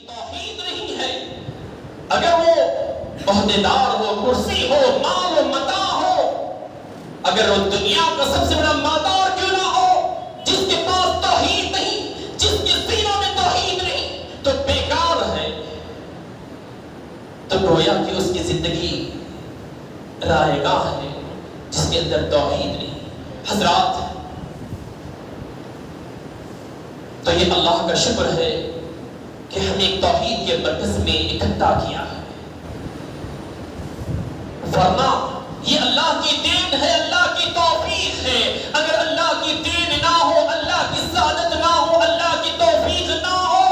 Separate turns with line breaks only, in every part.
توحید نہیں ہے، اگر وہ عہدیدار ہو، کرسی ہو، مال و متاع ہو، اگر وہ دنیا کا سب سے بڑا مالدار کیوں نہ ہو، جس کے پاس توحید نہیں، جس کے سینوں میں توحید نہیں، تو بیکار ہے، تو گویا کہ اس کی زندگی رائے گاہ ہے جس کے اندر توحید نہیں۔ حضرات، تو یہ اللہ کا شکر ہے کہ ہمیں ایک توحید کے مرکز میں اکٹھا کیا ہے، ورنہ یہ اللہ کی دین ہے، اللہ کی توفیق ہے۔ اگر اللہ کی دین نہ ہو، اللہ کی سعادت نہ ہو، اللہ کی توفیق نہ ہو،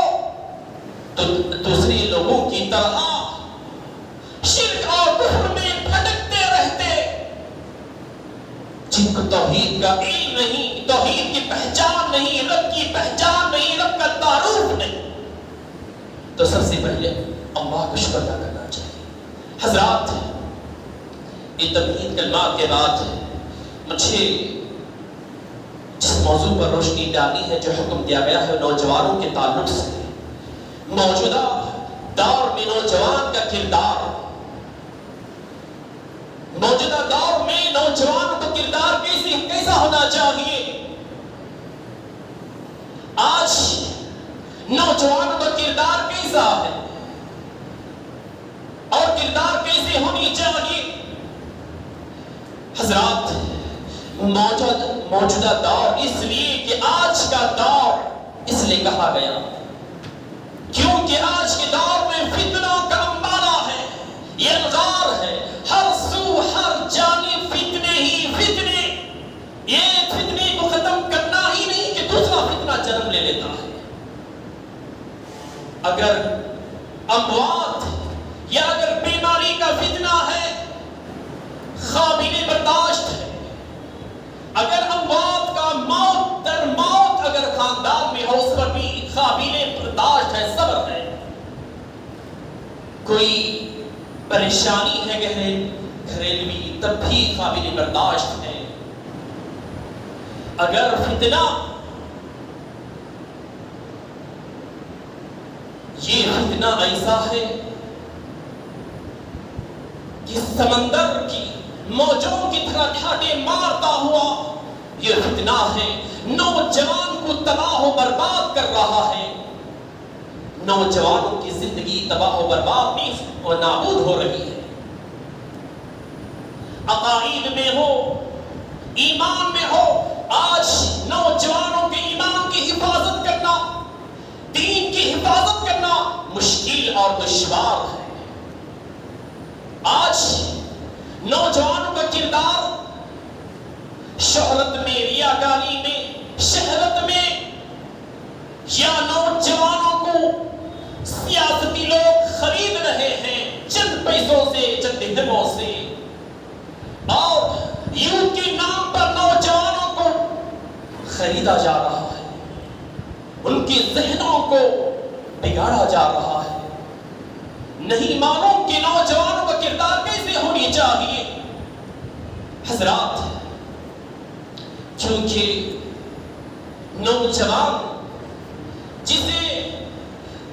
تو دوسرے لوگوں کی طرح شرک اور کفر میں بھٹکتے رہتے، جن کو توحید کا علم نہیں، توحید کی پہچان نہیں، رب کی پہچان نہیں، رب کا تعارف نہیں، تو سب سے پہلے اللہ کو شکر ادا کرنا چاہیے۔ حضرات، یہ تمہید کلمات کے بعد مجھے جس موضوع پر روشنی ڈالی ہے، جو حکم دیا گیا ہے نوجوانوں کے تعلق سے، موجودہ دور میں نوجوان کا کردار، موجودہ دور میں نوجوان کا کردار کیسا ہونا چاہیے۔ آج نوجوان کا کردار کیسا ہے اور کردار کیسے ہونی چاہیے؟ حضرات، موجودہ دور اس لیے کہ آج کا دور اس لیے کہا گیا کیونکہ آج کے دور میں فتنوں کا انبارہ ہے، یہ الغار ہے، ہر سو ہر جانب فتنے ہی فتنے، یہ فتنے کو ختم کرنا ہی نہیں کہ دوسرا فتنہ جنم لے لیتا ہے۔ اگر اموات یا اگر بیماری کا فتنہ ہے، قابل برداشت ہے، اگر اموات کا موت در موت اگر خاندان میں ہو، اس پر بھی قابل برداشت ہے، صبر ہے۔ کوئی پریشانی ہے گھریلوی، تب بھی قابل برداشت ہے۔ اگر فتنہ، یہ فتنہ ایسا ہے کہ سمندر کی موجوں کی طرح ٹھاٹے مارتا ہوا یہ فتنہ ہے، نوجوان کو تباہ و برباد کر رہا ہے، نوجوانوں کی زندگی تباہ و برباد اور نابود ہو رہی ہے۔ عقائد میں ہو، ایمان میں ہو، آج نوجوانوں کے ایمان کی حفاظت کرنا، دین کی حفاظت کرنا مشکل اور دشوار ہے۔ آج نوجوانوں کا کردار شہرت میں، ریاکاری میں، شہرت میں، یا نوجوانوں کو سیاسی لوگ خرید رہے ہیں چند پیسوں سے، چند درہموں سے، اور یوتھ کے نام پر نوجوانوں کو خریدا جا رہا ہے، ان کے ذہنوں کو بگاڑا جا رہا ہے۔ نہیں معلوم کہ نوجوانوں کا کردار کیسے ہونی چاہیے۔ حضرات، کیونکہ نوجوان جسے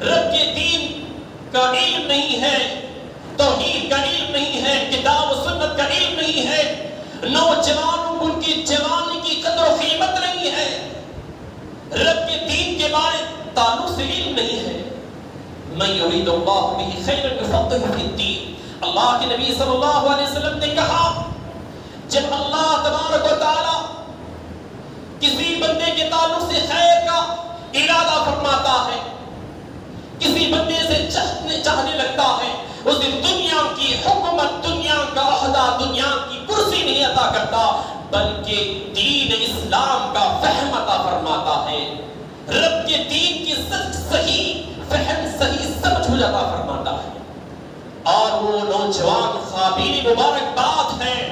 رب کے دین کا علم نہیں ہے، توحید کا علم نہیں ہے، کتاب و سنت کا علم نہیں ہے، نوجوانوں کو ان کی جوانی کی قدر و قیمت نہیں ہے، رب کے دین کے بارے تعلق سے علم نہیں ہے۔ من یرید اللہ بہ خیرا یفقہہ فی الدین، اللہ کے نبی صلی اللہ علیہ وسلم نے کہا، جب اللہ تبارک و تعالی کسی بندے کے تعلق سے خیر کا ارادہ فرماتا ہے، کسی بندے سے چاہنے لگتا ہے، اس دن دنیا کی حکومت، دنیا کا عہدہ، دنیا کی کرسی نہیں عطا کرتا، بلکہ دین اسلام کا فہم عطا فرماتا ہے، رب کے دین کی صحیح فہم، صحیح سمجھ عطا فرماتا ہے۔ اور وہ نوجوان قابل مبارکباد ہیں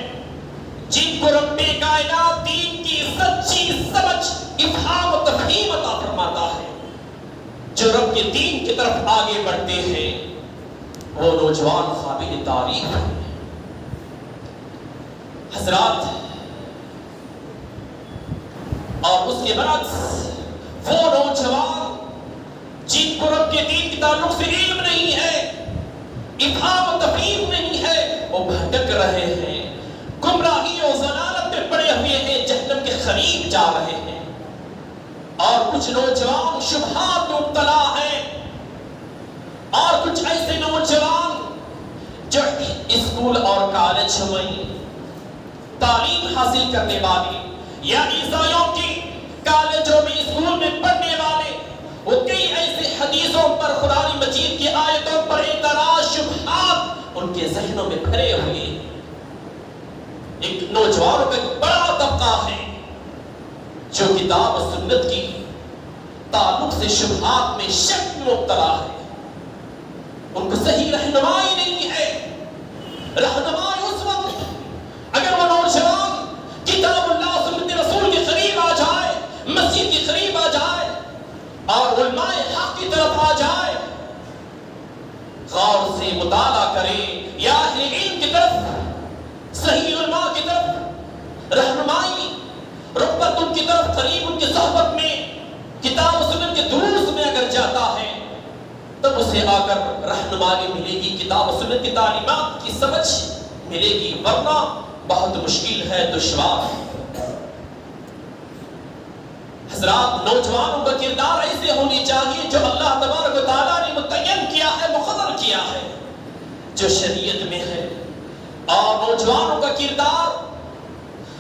جن کو رب کائنات دین کی سچی سمجھ، افہام و تفہیم عطا فرماتا ہے، جو رب کے دین کی طرف آگے بڑھتے ہیں، وہ نوجوان قابل تعریف ہیں۔ حضرات، اور اس کے برعکس وہ نوجوان جن کو رب کے دین کے تعلق سے علم نہیں ہے، افہام و تفہیم نہیں ہے، وہ بھٹک رہے ہیں، گمراہی و ضلالت میں پڑے ہوئے ہیں، جہنم کے قریب جا رہے ہیں۔ اور کچھ نوجوان شبہات میں مبتلا ہیں، اور کچھ ایسے نوجوان جو اسکول اور کالج میں تعلیم حاصل کرنے والے یا عیسائیوں کی کالجوں میں اسکول میں پڑھنے والے، وہ کئی ایسے حدیثوں پر، قرآن مجید کی آیتوں پر اعتراض، شبہات ان کے ذہنوں میں بھرے ہوئے ہیں۔ ایک نوجوانوں کا ایک بڑا طبقہ ہے جو کتاب و سنت کی تعلق سے شبہات میں شک میں مبتلا ہے، ان کو صحیح رہنمائی نہیں ہے۔ رہنمائی اس وقت اگر وہ نوجوان کتاب اللہ سنت رسول کے قریب آ جائے، مسجد کے قریب آ جائے اور علماء حق کی طرف آ جائے، غور سے مطالعہ کرے یا اہل علم کی طرف، صحیح علماء کی طرف رہنمائی، رغبت ان کی طرف قریب، ان کی صحبت میں، کتاب و سنت کے دروس میں اگر جاتا ہے، تب اسے آ کر رہنمائی ملے گی، کتاب و سنت کی تعلیمات کی سمجھ ملے گی، ورنہ بہت مشکل ہے، دشوار ہے۔ حضرات، نوجوانوں کا کردار ایسے ہونی چاہیے جو اللہ تبارک و تعالیٰ نے متعین کیا ہے، مقرر کیا ہے، جو شریعت میں ہے۔ اور نوجوانوں کا کردار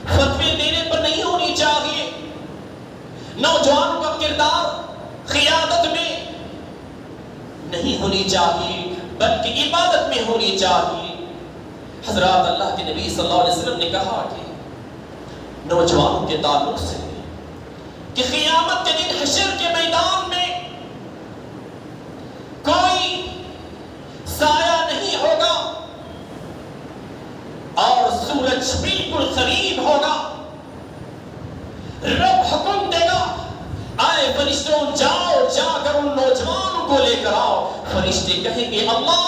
فتوے دینے پر نہیں ہونی چاہیے، نوجوانوں کا کردار قیادت میں نہیں ہونی چاہیے، بلکہ عبادت میں ہونی چاہیے۔ حضرات، اللہ کے نبی صلی اللہ علیہ وسلم نے کہا کہ نوجوانوں کے تعلق سے کہ قیامت کے دن حشر کے میدان میں کوئی سایہ نہیں ہوگا اور سورج بالکل قریب ہوگا۔ رب حکم دے گا، آئے فرشتوں، جاؤ، جا کر ان نوجوانوں کو لے کر آؤ۔ فرشتے کہیں گے اللہ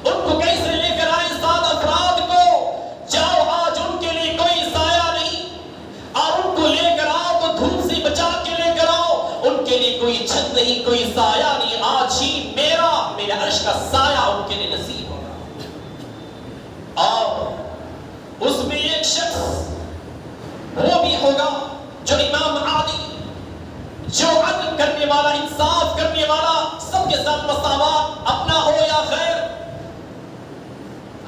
ان کو کیسے لے کر آئے؟ 7 افراد کو جاؤ، آج ان کے لیے کوئی سایہ نہیں، اور ان کو لے کر آؤ تو دھوپ سے بچا کے لے کر آؤ، ان کے لیے کوئی چھت نہیں، کوئی سایہ نہیں، آج ہی میرے عرش کا سایہ ان کے لیے نصیب ہوگا۔ اور اس میں ایک شخص وہ بھی ہوگا جو امام عادل، جو عدل کرنے والا، انصاف کرنے والا، سب کے ساتھ مساوات، اپنا ہو یا غیر،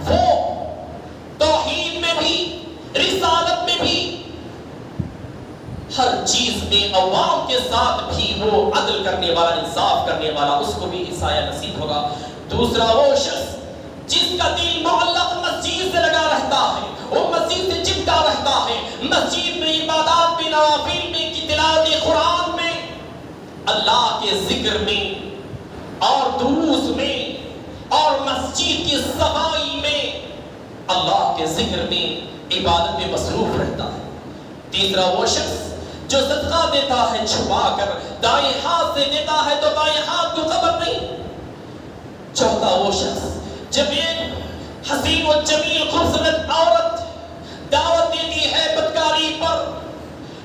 وہ توحید میں بھی، رسالت میں بھی، ہر چیز میں عوام کے ساتھ بھی وہ عدل کرنے والا، انصاف کرنے والا، اس کو بھی سایہ نصیب ہوگا۔ دوسرا وہ شخص جس کا دل معلق مسجد سے لگا رہتا ہے، وہ مسجد سے چپٹا رہتا ہے، مسجد میں، عبادات میں، نوافل میں، تلاوت قرآن میں، اللہ کے ذکر میں اور دروس میں اور مسجد کی صفائی میں، اللہ کے ذکر میں، عبادت میں مصروف رہتا ہے۔ تیسرا وہ شخص جو صدقہ دیتا ہے چھپا کر، دائیں ہاتھ سے دیتا ہے تو بائیں ہاتھ کو خبر نہیں۔ چوتھا وہ شخص جب ایک حسین و جمیل خوبصورت عورت دعوت دیتی ہے بدکاری پر،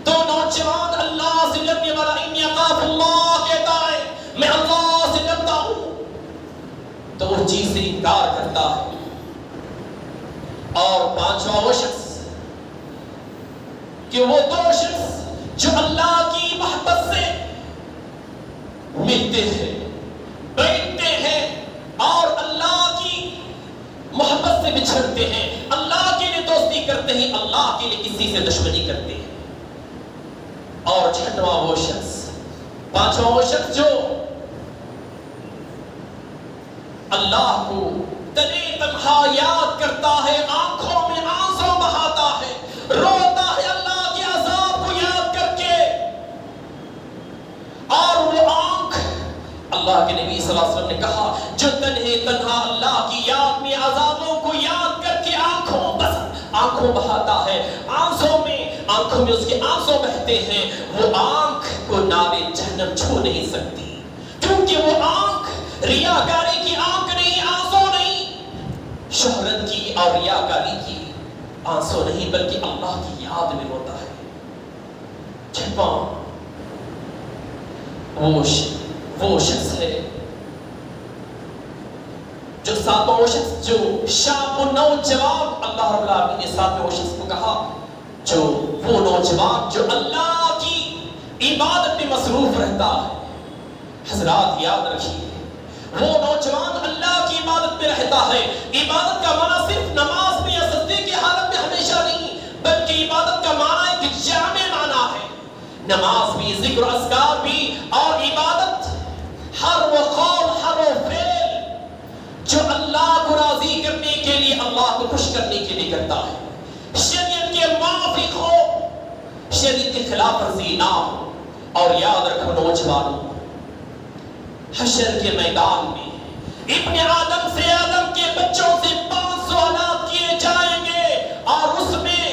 تو نوجوان اللہ سے ڈرنے والا انی اخاف اللہ کہتا ہے، میں اللہ سے ڈرتا ہوں، تو وہ چیز سے انکار کرتا ہے۔ اور پانچواں وہ شخص کہ وہ دو شخص جو اللہ کی محبت سے ملتے ہیں، بیٹھتے ہیں اور اللہ کی محبت سے بچھڑتے ہیں، اللہ کے لیے دوستی کرتے ہیں، اللہ کے لیے کسی سے دشمنی کرتے ہیں۔ اور چھٹواں وہ شخص، پانچواں وہ شخص جو اللہ کو تنے تنہا یاد کرتا ہے، آنکھوں میں آنسو بہاتا ہے، روتا ہے اللہ کے عذاب کو یاد کر کے، اور وہ آنکھ، اللہ کے نبی صلی اللہ علیہ وسلم نے کہا، جو تنہا اللہ کی یاد میں عذابوں کو یاد کر کے آنکھوں بہاتا ہے، آنکھوں میں اس کے آنسو بہتے ہیں، وہ آنکھ کو نار جہنم چھو نہیں سکتی، کیونکہ وہ آنکھ ریاکاری کی آنکھ نہیں، آنسو نہیں، شہرت کی اور ریاکاری کی آنسو نہیں، بلکہ اللہ کی یاد میں ہوتا ہے۔ چھپا وہ شخص ہے جو ساتواں شخص جو شاب و نوجوان، اللہ رب العالمین نے ساتویں شخص کو کہا جو وہ نوجوان جو اللہ کی عبادت میں مصروف رہتا ہے۔ حضرات یاد رکھیے، وہ نوجوان اللہ کی عبادت میں رہتا ہے۔ عبادت کا معنی صرف نماز میں یا سجدے کی حالت میں ہمیشہ نہیں، بلکہ عبادت کا معنی ایک جامع معنی ہے۔ نماز بھی، ذکر و اذکار بھی، اور عبادت ہر وہ قول، ہر وہ فعل جو اللہ کو راضی کرنے کے لیے، اللہ کو خوش کرنے کے لیے کرتا ہے، شریعت کے موافق ہو، شریعت کے خلاف ورزی نہ ہو۔ اور یاد رکھو نوجوانوں، حشر کے میدان میں ابن آدم سے، آدم کے بچوں سے 5 سوالات کیے جائیں گے، اور اس میں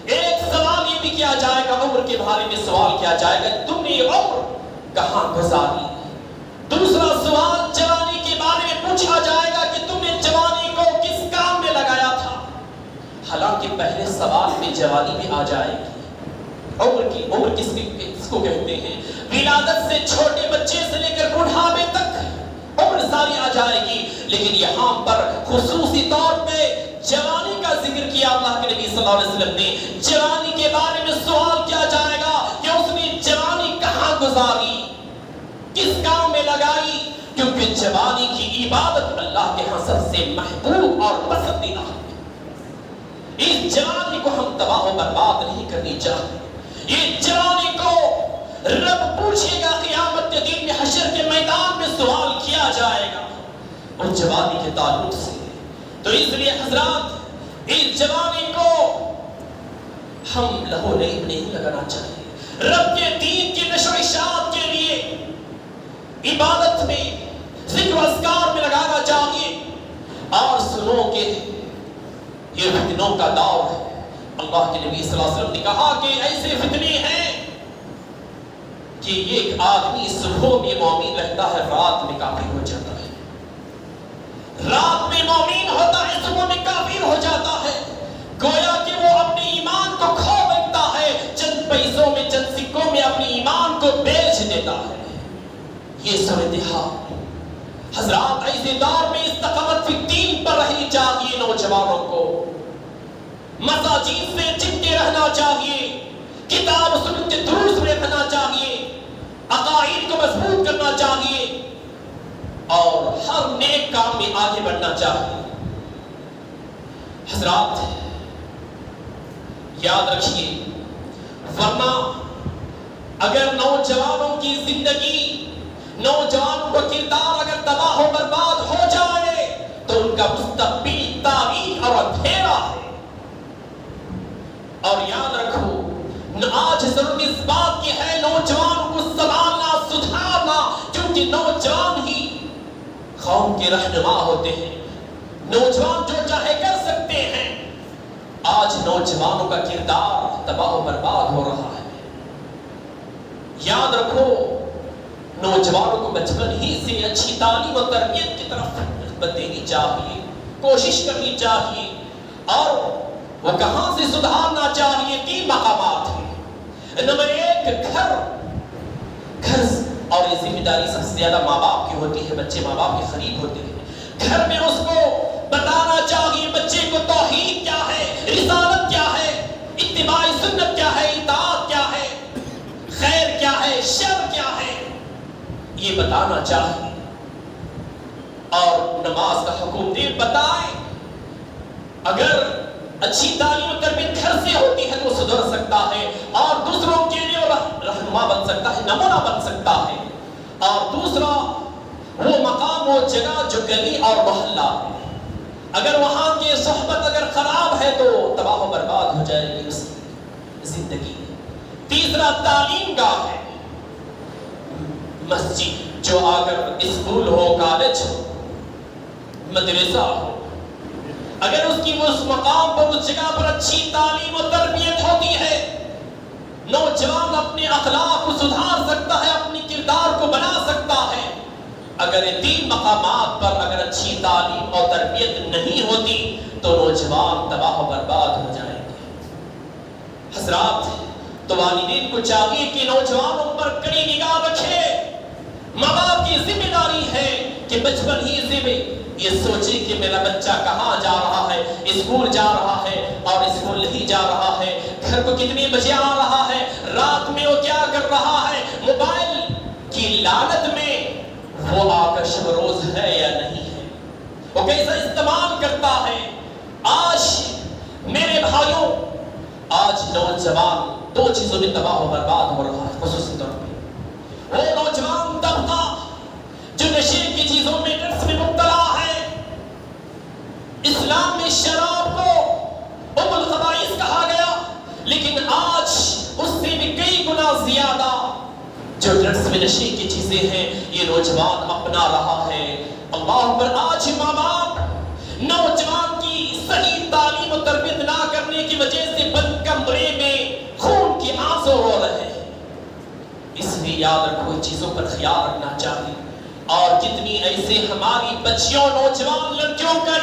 ایک سوال یہ بھی کیا جائے گا، عمر کے بارے میں سوال کیا جائے گا، تم نے عمر کہاں گزاری۔ دوسرا سوال جوانی کے بارے میں پوچھا جائے گا کہ تم نے جوانی کو کس کام میں لگایا تھا۔ حالانکہ پہلے سوال میں جوانی بھی آ جائے گی، عمر کس کو کہتے ہیں، ولادت سے چھوٹے بچے سے لے کر بڑھاپے تک عمر ساری آ جائے گی، لیکن یہاں پر خصوصی طور پہ جوانی کا ذکر کیا اللہ کے نبی صلی اللہ علیہ وسلم نے۔ جوانی کے بارے میں سوال کیا جائے گا کہ اس نے جوانی کہاں گزاری، کس کام میں لگائی، کیونکہ جوانی کی عبادت اللہ کے ہاں سب سے محبوب اور پسندیدہ ہے۔ اس جوانی کو ہم تباہ و برباد نہیں کرنی چاہتے۔ یہ جوانی کو رب پوچھے گا قیامت کے دن میں، حشر کے میدان میں سوال کیا جائے گا اس جوانی کے تعلق سے۔ تو اس لیے حضرات، اس جوانی کو ہم لہو لعب نہیں لگانا چاہیے۔ رب کے دین کی نشر و اشاعت کے لیے عبادت میں، ذکر و اذکار میں لگانا چاہیے۔ اور سنو کہ یہ فتنوں کا دور ہے۔ اللہ کے نبی صلی اللہ علیہ وسلم نے کہا کہ ایسے فتنے ہیں کہ ایک آدمی صبح میں مومن رہتا ہے، رات میں کافر ہو جاتا ہے، رات میں مومن ہوتا ہے، صبح میں کافر ہو جاتا ہے۔ گویا کہ وہ اپنے ایمان کو کھو بیٹھتا ہے، چند پیسوں میں، چند سکوں میں اپنے ایمان کو بیچ دیتا ہے۔ یہ صورتحال حضرات، ایسے دور میں استقامت فی الدین پر رہنی چاہیے۔ نوجوانوں کو مساجد سے چپتے رہنا چاہیے، کتاب و سنت کے دروس میں رہنا چاہیے، عقائد کو مضبوط کرنا چاہیے، اور ہر نیک کام میں آگے بڑھنا چاہیے۔ حضرات یاد رکھیے، ورنہ اگر نوجوانوں کی زندگی، نوجوانوں کا کردار اگر تباہ و برباد ہو جائے تو ان کا مستقبل تاریک اور اندھیرا ہے۔ اور یاد رکھو، آج ضرورت اس بات کی ہے نوجوانوں کو سنبھالنا، سدھارنا، کیونکہ نوجوان ہی قوم کے رہنما ہوتے ہیں۔ نوجوان جو چاہے کر سکتے ہیں۔ آج نوجوانوں کا کردار تباہ و برباد ہو رہا ہے۔ یاد رکھو، نوجوانوں کو بچپن ہی سے اچھی تعلیم و تربیت کی طرف نسبت دینی چاہیے، کوشش کرنی چاہیے۔ اور وہ کہاں سے سدھارنا چاہیے؟ 3 مقامات ہیں۔ نمبر 1، گھر اور یہ ذمہ داری سب سے زیادہ ماں باپ کی ہوتی ہے، بچے ماں باپ کے قریب ہوتے ہیں۔ گھر میں اس کو بتانا چاہیے بچے کو توحید کیا ہے، رسالت کیا ہے، اتباع سنت کیا ہے، اطاعت کیا ہے، خیر کیا ہے، شر کیا ہے، یہ بتانا چاہیے۔ اور نماز کا حکم دے بتائیں۔ اگر اچھی تعلیم و تربیت گھر سے ہوتی ہے تو سدھر سکتا ہے، اور دوسروں کے لیے رہنما بن سکتا ہے، نمونہ بن سکتا ہے۔ اور دوسرا، وہ مقام، وہ جگہ جو گلی اور محلہ ہے، اگر وہاں کی صحبت اگر خراب ہے تو تباہ و برباد ہو جائے گی اس کی زندگی۔ تیسرا، تعلیم گاہ ہے، مسجد جو اگر اسکول ہو، کالج ہو، مدرسہ ہو، اگر اس کی اس مقام پر، اس جگہ پر اچھی تعلیم و تربیت ہوتی ہے، نوجوان اپنے اخلاق کو سدھار سکتا ہے، اپنی کردار کو بنا سکتا ہے۔ اگر یہ 3 مقامات پر اگر اچھی تعلیم اور تربیت نہیں ہوتی تو نوجوان تباہ و برباد ہو جائیں گے۔ حضرات، تو والدین کو چاہیے کہ نوجوانوں پر کڑی نگاہ رکھے، ماں باپ کی ذمہ داری ہے کہ بچپن ہی سے یہ سوچے کہ میرا بچہ کہاں جا رہا ہے، اسکول جا رہا ہے اور اسکول نہیں جا رہا ہے، گھر کو کتنے بجے آ رہا ہے، رات میں وہ کیا کر رہا ہے، موبائل کی لعنت میں وہ آکش روز ہے یا نہیں ہے، وہ کیسا استعمال کرتا ہے۔ آج میرے بھائیوں، آج نوجوان دو چیزوں میں تباہ و برباد ہو رہا ہے، خصوصی طور پہ وہ نوجوان طبقہ جو نشے کی چیزوں میں، ڈرگس میں مبتلا ہے۔ اسلام میں شراب کو ام الخبائث کہا گیا، لیکن آج اس سے بھی کئی گنا زیادہ جو ڈرگس میں نشے کی چیزیں ہیں یہ نوجوان اپنا رہا ہے۔ اللہ پر آج ماں باپ نوجوان کی صحیح تعلیم و تربیت نہ کرنے کی وجہ سے بند کمرے میں خون کی آنسو رو رہے ہیں۔ اس لیے یاد رکھو، چیزوں پر خیال رکھنا چاہیے۔ اور کتنی ایسے ہماری بچیوں، نوجوان لڑکیوں کا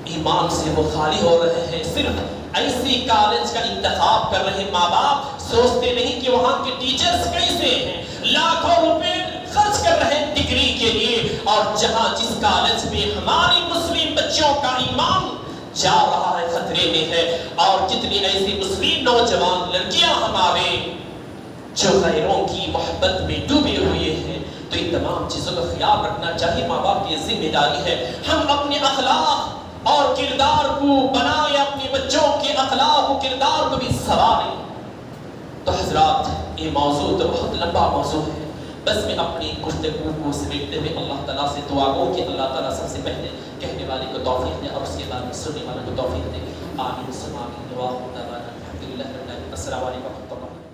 ایمان سے وہ خالی ہو رہے ہیں، صرف ایسی کالج کا انتخاب کر رہے ہیں۔ ماں باپ سوچتے نہیں کہ وہاں کے ٹیچرز کیسے ہیں، لاکھوں روپے خرچ کر رہے ہیں ڈگری کے لیے، اور جہاں جس کالج میں ہماری مسلم بچیوں کا ایمان جا رہا ہے، خطرے میں ہے۔ اور کتنی ایسی مسلم نوجوان لڑکیاں ہمارے جو غیروں کی محبت میں ڈوبے ہوئے ہیں۔ تو ان تمام چیزوں کا خیال رکھنا چاہیے، ماں باپ کی ذمہ داری ہے ہم اپنے اخلاق اور کردار کو بنائیں، اپنے بچوں کے اخلاق و کردار کو بھی سنواریں۔ تو حضرات، یہ موضوع تو بہت لمبا موضوع ہے، بس میں اپنی گفتگو کو سمیٹتے ہوئے اللہ تعالیٰ سے دعا کروں کہ اللہ تعالیٰ سب سے پہلے کہنے والے کو توفیق دے اور اس کے بعد میں سننے والے کو توفیق دے۔ آمین ثم آمین۔ دعا الحمدللہ رب العالمین۔ السلام علیکم و رحمۃ اللہ۔